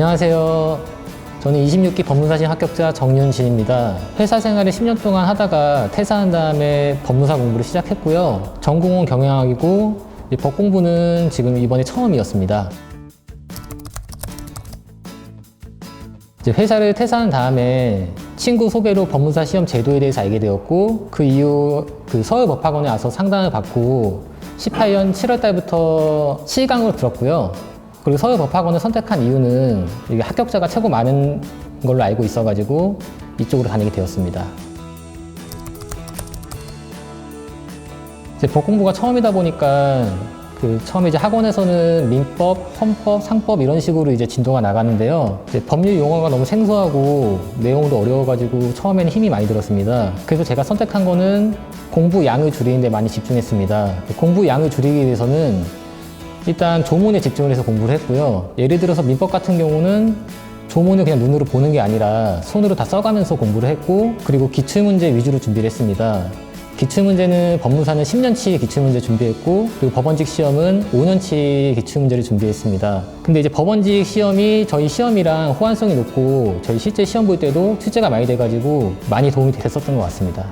안녕하세요. 저는 26기 법무사시 합격자 정윤진입니다. 회사 생활을 10년 동안 하다가 퇴사한 다음에 법무사 공부를 시작했고요. 전공은 경영학이고 법 공부는 지금 이번에 처음이었습니다. 이제 회사를 퇴사한 다음에 친구 소개로 법무사 시험 제도에 대해서 알게 되었고, 그 이후 서울법학원에 와서 상담을 받고 18년 7월 달부터 C강으로 들었고요. 그리고 서울법학원을 선택한 이유는 이게 합격자가 최고 많은 걸로 알고 있어가지고 이쪽으로 다니게 되었습니다. 이제 법 공부가 처음이다 보니까 처음에 이제 학원에서는 민법, 헌법, 상법 이런 식으로 이제 진도가 나가는데요. 이제 법률 용어가 너무 생소하고 내용도 어려워가지고 처음에는 힘이 많이 들었습니다. 그래서 제가 선택한 거는 공부 양을 줄이는 데 많이 집중했습니다. 공부 양을 줄이기 위해서는 일단 조문에 집중을 해서 공부를 했고요. 예를 들어서 민법 같은 경우는 조문을 그냥 눈으로 보는 게 아니라 손으로 다 써가면서 공부를 했고, 그리고 기출문제 위주로 준비를 했습니다. 기출문제는 법무사는 10년치 기출문제 준비했고, 그리고 법원직 시험은 5년치 기출문제를 준비했습니다. 근데 이제 법원직 시험이 저희 시험이랑 호환성이 높고 저희 실제 시험 볼 때도 출제가 많이 돼가지고 많이 도움이 됐었던 것 같습니다.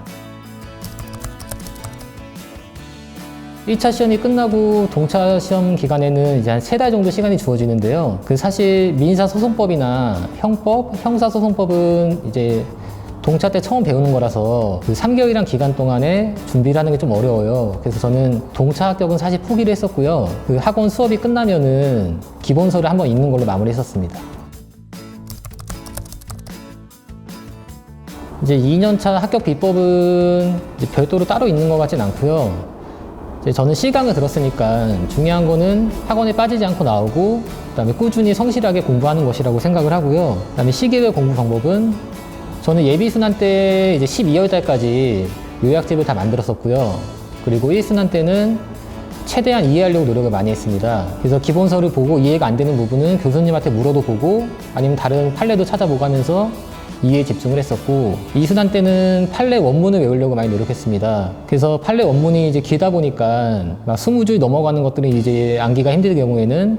1차 시험이 끝나고 동차 시험 기간에는 이제 한 3달 정도 시간이 주어지는데요. 사실 민사소송법이나 형법, 형사소송법은 이제 동차 때 처음 배우는 거라서 3개월이란 기간 동안에 준비를 하는 게 좀 어려워요. 그래서 저는 동차 합격은 사실 포기를 했었고요. 학원 수업이 끝나면은 기본서를 한번 읽는 걸로 마무리했었습니다. 이제 2년차 합격 비법은 이제 별도로 따로 있는 것 같진 않고요. 이제 저는 C강을 들었으니까 중요한 거는 학원에 빠지지 않고 나오고, 그다음에 꾸준히 성실하게 공부하는 것이라고 생각을 하고요. 그다음에 C계획 공부 방법은 저는 예비순환 때 이제 12월 달까지 요약집을 다 만들었었고요. 그리고 1순환 때는 최대한 이해하려고 노력을 많이 했습니다. 그래서 기본서를 보고 이해가 안 되는 부분은 교수님한테 물어도 보고 아니면 다른 판례도 찾아보고 하면서 이해에 집중을 했었고, 2순환 때는 판례 원문을 외우려고 많이 노력했습니다. 그래서 판례 원문이 이제 길다 보니까 막 20줄 넘어가는 것들은 이제 암기가 힘들 경우에는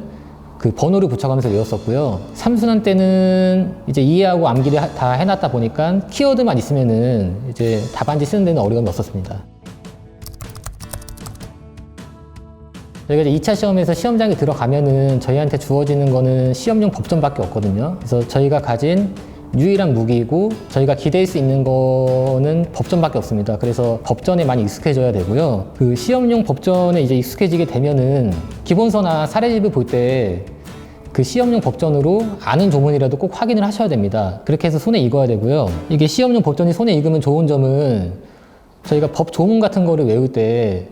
번호를 붙여가면서 외웠었고요. 3순환 때는 이제 이해하고 암기를 다 해놨다 보니까 키워드만 있으면은 이제 답안지 쓰는 데는 어려움이 없었습니다. 저희가 이제 2차 시험에서 시험장에 들어가면은 저희한테 주어지는 거는 시험용 법전밖에 없거든요. 그래서 저희가 가진 유일한 무기이고 저희가 기댈 수 있는 거는 법전밖에 없습니다. 그래서 법전에 많이 익숙해져야 되고요. 시험용 법전에 이제 익숙해지게 되면은 기본서나 사례집을 볼 때 시험용 법전으로 아는 조문이라도 꼭 확인을 하셔야 됩니다. 그렇게 해서 손에 익어야 되고요. 이게 시험용 법전이 손에 익으면 좋은 점은 저희가 법 조문 같은 거를 외울 때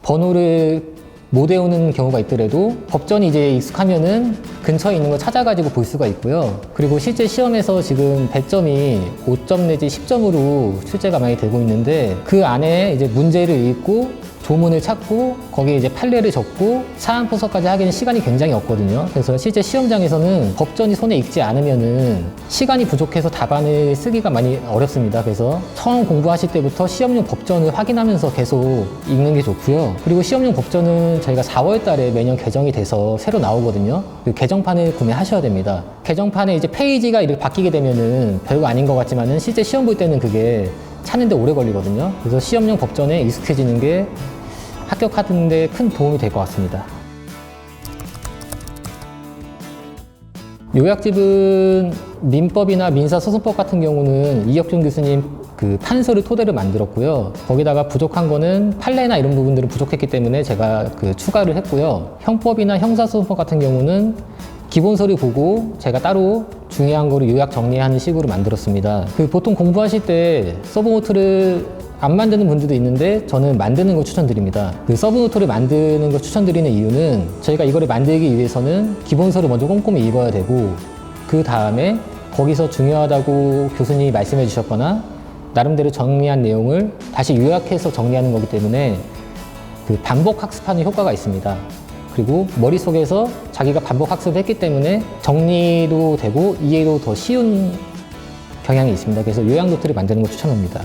번호를 못 외우는 경우가 있더라도 법전이 이제 익숙하면은 근처에 있는 거 찾아가지고 볼 수가 있고요. 그리고 실제 시험에서 지금 배점이 5점 내지 10점으로 출제가 많이 되고 있는데, 그 안에 이제 문제를 읽고 조문을 찾고 거기에 이제 판례를 적고 사안 포서까지 하기에는 시간이 굉장히 없거든요. 그래서 실제 시험장에서는 법전이 손에 익지 않으면은 시간이 부족해서 답안을 쓰기가 많이 어렵습니다. 그래서 처음 공부하실 때부터 시험용 법전을 확인하면서 계속 읽는 게 좋고요. 그리고 시험용 법전은 저희가 4월 달에 매년 개정이 돼서 새로 나오거든요. 그 개정판을 구매하셔야 됩니다. 개정판에 이제 페이지가 이렇게 바뀌게 되면은 별거 아닌 것 같지만은 실제 시험 볼 때는 그게 찾는데 오래 걸리거든요. 그래서 시험용 법전에 익숙해지는 게 합격하는 데 큰 도움이 될 것 같습니다. 요약집은 민법이나 민사소송법 같은 경우는 이혁준 교수님 판서를 토대로 만들었고요. 거기다가 부족한 거는 판례나 이런 부분들은 부족했기 때문에 제가 추가를 했고요. 형법이나 형사소송법 같은 경우는 기본서를 보고 제가 따로 중요한 거를 요약 정리하는 식으로 만들었습니다. 보통 공부하실 때 서브노트를 안 만드는 분들도 있는데 저는 만드는 걸 추천드립니다. 서브노트를 만드는 걸 추천드리는 이유는 저희가 이거를 만들기 위해서는 기본서를 먼저 꼼꼼히 읽어야 되고, 그 다음에 거기서 중요하다고 교수님이 말씀해 주셨거나 나름대로 정리한 내용을 다시 요약해서 정리하는 거기 때문에 반복 학습하는 효과가 있습니다. 그리고 머릿속에서 자기가 반복 학습을 했기 때문에 정리도 되고 이해도 더 쉬운 경향이 있습니다. 그래서 요약 노트를 만드는 걸 추천합니다.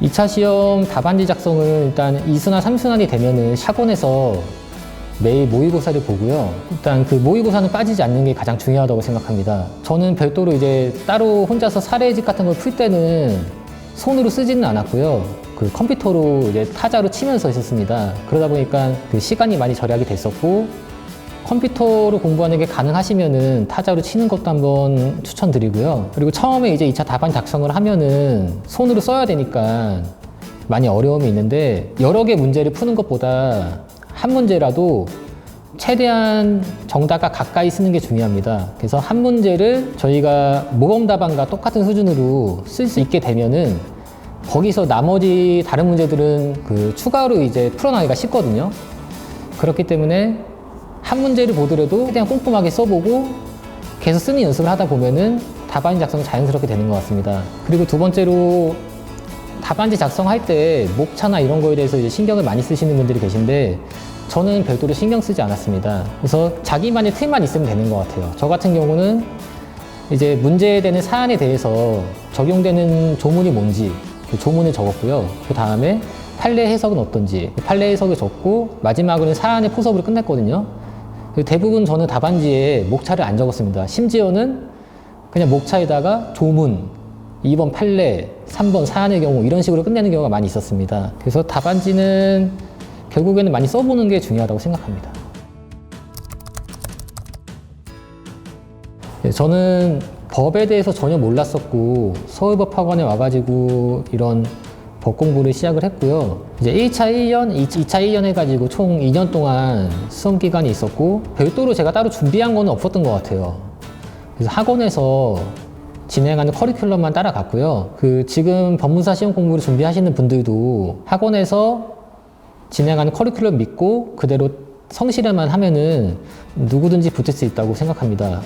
2차 시험 답안지 작성은 일단 2순환, 3순환이 되면은 학원에서 매일 모의고사를 보고요. 일단 그 모의고사는 빠지지 않는 게 가장 중요하다고 생각합니다. 저는 별도로 이제 따로 혼자서 사례집 같은 걸 풀 때는 손으로 쓰지는 않았고요. 그 컴퓨터로 이제 타자로 치면서 했었습니다. 그러다 보니까 그 시간이 많이 절약이 됐었고, 컴퓨터로 공부하는 게 가능하시면은 타자로 치는 것도 한번 추천드리고요. 그리고 처음에 이제 2차 답안 작성을 하면은 손으로 써야 되니까 많이 어려움이 있는데, 여러 개 문제를 푸는 것보다 한 문제라도 최대한 정답과 가까이 쓰는 게 중요합니다. 그래서 한 문제를 저희가 모범 답안과 똑같은 수준으로 쓸 수 있게 되면은 거기서 나머지 다른 문제들은 그 추가로 이제 풀어나가기가 쉽거든요. 그렇기 때문에 한 문제를 보더라도 최대한 꼼꼼하게 써보고 계속 쓰는 연습을 하다 보면은 답안 작성이 자연스럽게 되는 것 같습니다. 그리고 두 번째로 답안지 작성할 때 목차나 이런 거에 대해서 이제 신경을 많이 쓰시는 분들이 계신데, 저는 별도로 신경 쓰지 않았습니다. 그래서 자기만의 틀만 있으면 되는 것 같아요. 저 같은 경우는 이제 문제에 되는 사안에 대해서 적용되는 조문이 뭔지 그 조문을 적었고요. 그 다음에 판례 해석은 어떤지 판례 해석을 적고, 마지막으로는 사안의 포섭으로 끝냈거든요. 대부분 저는 답안지에 목차를 안 적었습니다. 심지어는 그냥 목차에다가 조문, 2번 판례, 3번 사안의 경우 이런 식으로 끝내는 경우가 많이 있었습니다. 그래서 답안지는 결국에는 많이 써보는 게 중요하다고 생각합니다. 저는 법에 대해서 전혀 몰랐었고, 서울법학원에 와가지고 이런 법 공부를 시작을 했고요. 이제 1차 1년, 2차 1년 해가지고 총 2년 동안 수험 기간이 있었고, 별도로 제가 따로 준비한 거는 없었던 것 같아요. 그래서 학원에서 진행하는 커리큘럼만 따라갔고요. 그 지금 법무사 시험 공부를 준비하시는 분들도 학원에서 진행하는 커리큘럼 믿고 그대로 성실히만 하면은 누구든지 붙을 수 있다고 생각합니다.